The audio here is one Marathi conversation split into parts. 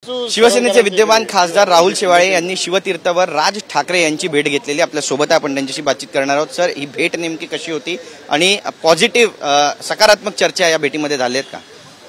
शिवसेनेचे विद्यमान खासदार राहुल शेवाळे यांनी शिवतीर्थवर राज ठाकरे यांची भेट घेतलेली आपल्या सोबत आपण त्यांच्याशी बातचीत करणार आहोत। सर, ही भेट नेमकी कशी होती आणि पॉझिटिव्ह सकारात्मक चर्चा या भेटीमध्ये झाल्यात का?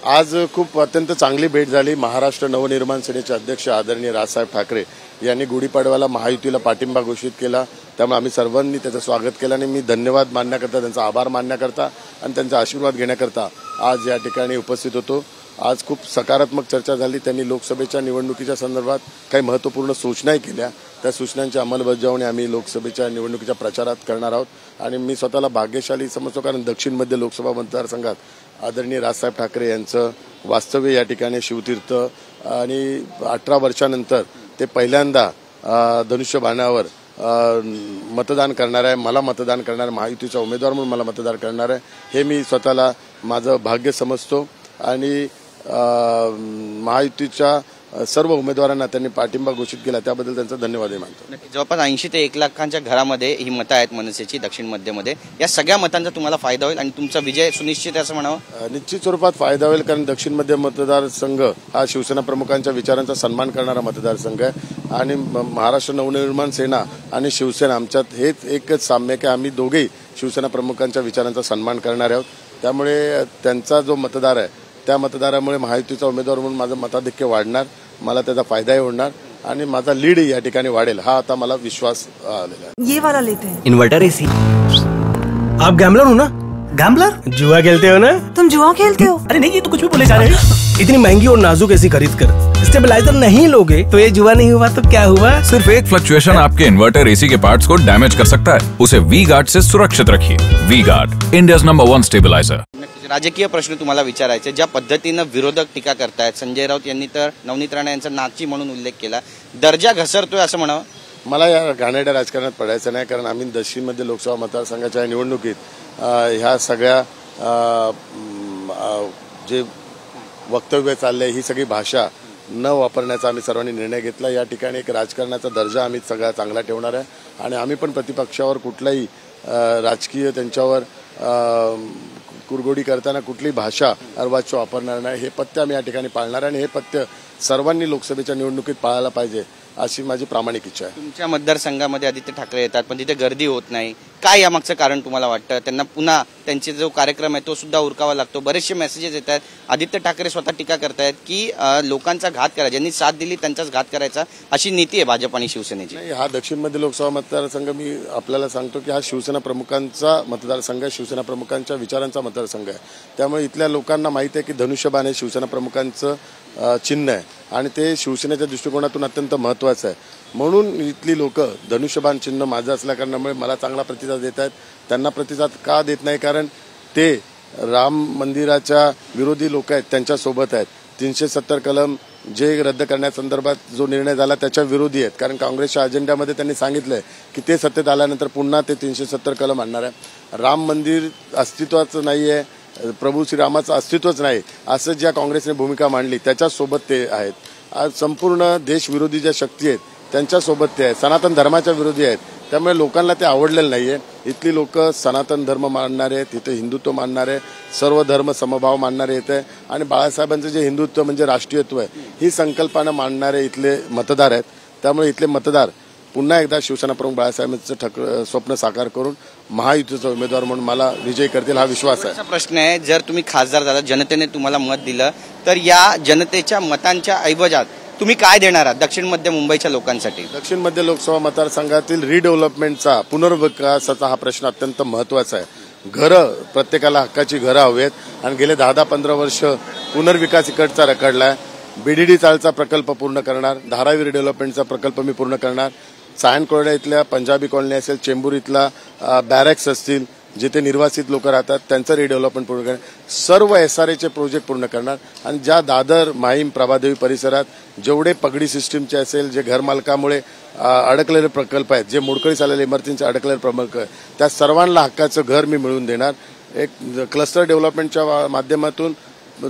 आज खूप अत्यंत चांगली भेट झाली। महाराष्ट्र नवनिर्माण सेनेचे अध्यक्ष आदरणीय राजसाहेब ठाकरे यांनी गुढीपाडव्याला महायुतीला पाठिंबा घोषित केला, त्यामुळे आम्ही सर्वांनी त्याचं स्वागत केलं आणि मी धन्यवाद मानण्याकरता, त्यांचा आभार मानण्याकरता आणि त्यांचा आशीर्वाद घेण्याकरता आज या ठिकाणी उपस्थित होतो। आज खूप सकारात्मक चर्चा झाली। त्यांनी लोकसभेच्या निवडणुकीच्या संदर्भात काही महत्त्वपूर्ण सूचनाही केल्या। त्या सूचनांची अंमलबजावणी आम्ही लोकसभेच्या निवडणुकीच्या प्रचारात करणार आहोत आणि मी स्वतःला भाग्यशाली समजतो, कारण दक्षिण मध्य लोकसभा मतदारसंघात आदरणीय राजसाहेब ठाकरे यांचं वास्तव्य या ठिकाणी शिवतीर्थ आणि 18 वर्षानंतर ते पहिल्यांदा धनुष्यबाणावर मतदान करणार आहे। मला मतदान करणार, महायुतीचा उमेदवार म्हणून मला मतदान करणार आहे, हे मी स्वतःला माझं भाग्य समजतो आणि महायुतीच्या सर्व उमेदवारांना त्यांनी पाठिंबा घोषित केला त्याबद्दल त्यांचा धन्यवाद मानतो। जवळपास 80 ते 1 लाखांच्या घरामध्ये ही मतं आहेत मनसेची दक्षिण मध्यमध्ये, या सगळ्या मतांचा तुम्हाला फायदा होईल आणि तुमचा विजय सुनिश्चित आहे असं म्हणावं? निश्चित स्वरूपात फायदा होईल, कारण दक्षिण मध्य मतदारसंघ हा शिवसेना प्रमुखांच्या विचारांचा सन्मान करणारा मतदारसंघ आहे आणि महाराष्ट्र नवनिर्माण सेना आणि शिवसेना आमच्यात हेच एकच साम्य की आम्ही दोघेही शिवसेना प्रमुखांच्या विचारांचा सन्मान करणार आहोत। त्यामुळे त्यांचा जो मतदार आहे त्या मतदारामुळे महायुतीचा उमेदवार म्हणून माझं मताधिक्य वाढणार, मला त्याचा फायदाही होणार आणि माझा लीड या ठिकाणी वाढेल, हा आता मला विश्वास आलेला आहे। ये वाला लेते हैं। Inverter AC. आप गैम्बलर हो ना? गैम्बलर? जुआ खेलते हो ना? तुम जुआ खेलते हो? अरे नहीं, ये तो कुछ भी बोले जा रहे हैं। इतनी महंगी और नाजुक एसी खरीद कर स्टेबलाइजर नहीं लोगे तो ये जुआ नहीं हुआ तो क्या हुआ? सिर्फ एक फ्लक्चुएशन आपके इन्वर्टर एसी के पार्ट्स को डैमेज कर सकता है। उसे वी गार्ड से सुरक्षित रखिए। V Guard, India's number 1 stabiliser. राजकीय प्रश्न तुम्हाला विचारायचे, ज्या पद्धतीनं विरोधक टीका करतायत, संजय राऊत यांनी तर नवनीत राणा यांचा नाची म्हणून उल्लेख केला, दर्जा घसरतोय असं म्हणावं? मला या घाणेरड्या राजकारणात पडायचं नाही, कारण आम्ही दक्षिण मध्य लोकसभा मतदारसंघाच्या निवडणुकीत ह्या सगळ्या जे वक्तव्य चालले ही सगळी भाषा न वापरण्याचा आम्ही सर्वांनी निर्णय घेतला। या ठिकाणी एक राजकारणाचा दर्जा आम्ही सगळा चांगला ठेवणार आहे आणि आम्ही पण प्रतिपक्षावर कुठलाही राजकीय त्यांच्यावर कुरगोडी करताना कुठली भाषा अर्वाच्य वापरणार नाही, हे पथ्य आम्ही या ठिकाणी पाळणार आणि हे पथ्य सर्वांनी लोकसभेच्या निवडणुकीत पाळायला पाहिजे अशी माझी प्रामाणिक इच्छा आहे। तुमच्या मतदारसंघामध्ये आदित्य ठाकरे येतात पण तिथे गर्दी होत नाही, काय यामागचं कारण तुम्हाला वाटतं? त्यांना पुन्हा त्यांचे जो कार्यक्रम आहे तो सुद्धा उरकावा लागतो, बरेचसे मेसेजेस येत आहेत, आदित्य ठाकरे स्वतः टीका करतायत की लोकांचा घात करा, ज्यांनी साथ दिली त्यांचाच घात करायचा अशी नीती आहे भाजप आणि शिवसेनेची। हा दक्षिण मध्य लोकसभा मतदारसंघ मी आपल्याला सांगतो की हा शिवसेना प्रमुखांचा मतदारसंघ आहे, शिवसेना प्रमुखांच्या विचारांचा मतदारसंघ आहे। त्यामुळे इथल्या लोकांना माहिती आहे की धनुष्यबाण हे शिवसेना प्रमुखांचं चिन्ह आहे आणि ते शिवसेनेच्या दृष्टिकोनातून अत्यंत महत्त्वाचं आहे, म्हणून इथली लोक धनुष्यबाण चिन्ह माझं असल्याकारणामुळे मला चांगला प्रतिसाद देत आहेत। त्यांना प्रतिसाद का देत नाही, कारण ते राम मंदिराच्या विरोधी लोक आहेत त्यांच्यासोबत आहेत। 370 कलम जे रद्द करण्यासंदर्भात जो निर्णय झाला त्याच्या विरोधी आहेत, कारण काँग्रेसच्या अजेंड्यामध्ये त्यांनी सांगितलंय की ते सत्तेत आल्यानंतर पुन्हा ते 370 कलम आणणार आहे। राम मंदिर अस्तित्वाचं नाही आहे, प्रभू श्रीरामाचं अस्तित्वच नाही असं ज्या काँग्रेसने भूमिका मांडली त्याच्यासोबत ते आहेत। आज संपूर्ण देशविरोधी ज्या शक्ती आहेत त्यांच्यासोबत ते आहेत, सनातन धर्माच्या विरोधी आहेत, त्यामुळे लोकांना ते आवडलेलं नाहीये। इथली लोक सनातन धर्म मानणारे आहेत, इथे हिंदुत्व मानणारे, सर्व धर्म समभाव मानणारे येते आणि बाळासाहेबांचं जे हिंदुत्व म्हणजे राष्ट्रीयत्व आहे ही संकल्पना मानणारे इथले मतदार आहेत। त्यामुळे इथले मतदार पुन्हा एकदा शिवसेना प्रमुख बाळासाहेबांचं स्वप्न साकार करून महायुतीचा उमेदवार म्हणून मला विजयी करतील हा विश्वास आहे। प्रश्न आहे, जर तुम्ही खासदार झाला, जनतेने तुम्हाला मत दिलं तर या जनतेच्या मतांच्या ऐवजात तुम्ही काय देणार आहात दक्षिण मध्य मुंबईच्या लोकांसाठी? दक्षिण मध्य लोकसभा मतदारसंघातील रिडेव्हलपमेंटचा, पुनर्विकासाचा हा प्रश्न अत्यंत महत्त्वाचा आहे। घरं, प्रत्येकाला हक्काची घरं हवी आहेत आणि गेले 10-15 वर्ष पुनर्विकास इकडचा रखडलाय। बीडीडी चाळचा प्रकल्प पूर्ण करणार, धारावी रिडेव्हलपमेंटचा प्रकल्प मी पूर्ण करणार, सायन कोरडा इथल्या पंजाबी कॉलनी असेल, चेंबूर इथला बॅरेक्स असतील जिथे निर्वासित लोक राहतात त्यांचं रिडेव्हलपमेंट पूर्ण करणार, सर्व SRAचे प्रोजेक्ट पूर्ण करणार आणि ज्या दादर, माहीम, प्रभादेवी परिसरात जेवढे पगडी सिस्टीमचे असेल, जे घरमालकामुळे अडकलेले प्रकल्प आहेत, जे मोडकळीस आलेले इमारतींचे अडकलेले प्रकल्प आहेत, त्या सर्वांना हक्काचं घर मी मिळवून देणार। एक क्लस्टर डेव्हलपमेंटच्या माध्यमातून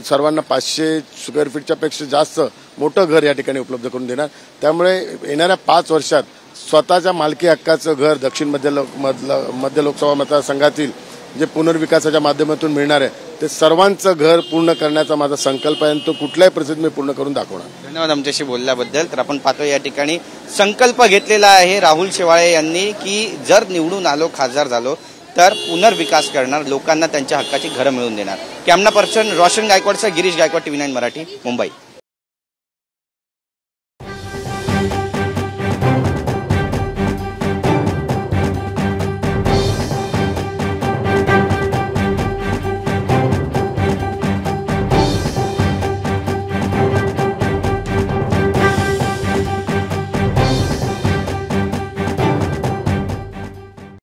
सर्वांना 500 स्क्वेअर फीटच्या पेक्षा जास्त मोठं घर या ठिकाणी उपलब्ध करून देणार। त्यामुळे येणाऱ्या 5 वर्षात स्वतःच्या मालकी हक्काचं घर दक्षिण मध्य लोकसभा मतदारसंघातील जे पुनर्विकासाच्या माध्यमातून मिळणार आहे ते सर्वांचं घर पूर्ण करण्याचा माझा संकल्प आहे आणि तो कुठल्याही परिस्थितीत मी पूर्ण करून दाखवणार. धन्यवाद आमच्याशी बोलल्याबद्दल. तर आपण पाहतो या ठिकाणी संकल्प घेतलेला आहे राहुल शेवाळे यांनी की जर निवडून आलो, खासदार झालो तर पुनर्विकास करणार, लोकांना त्यांच्या हक्काची घरं मिळवून देणार. कॅमेरा पर्सन रोशन गायकवाडसह गिरीश गायकवाड, TV9 मराठी, मुंबई.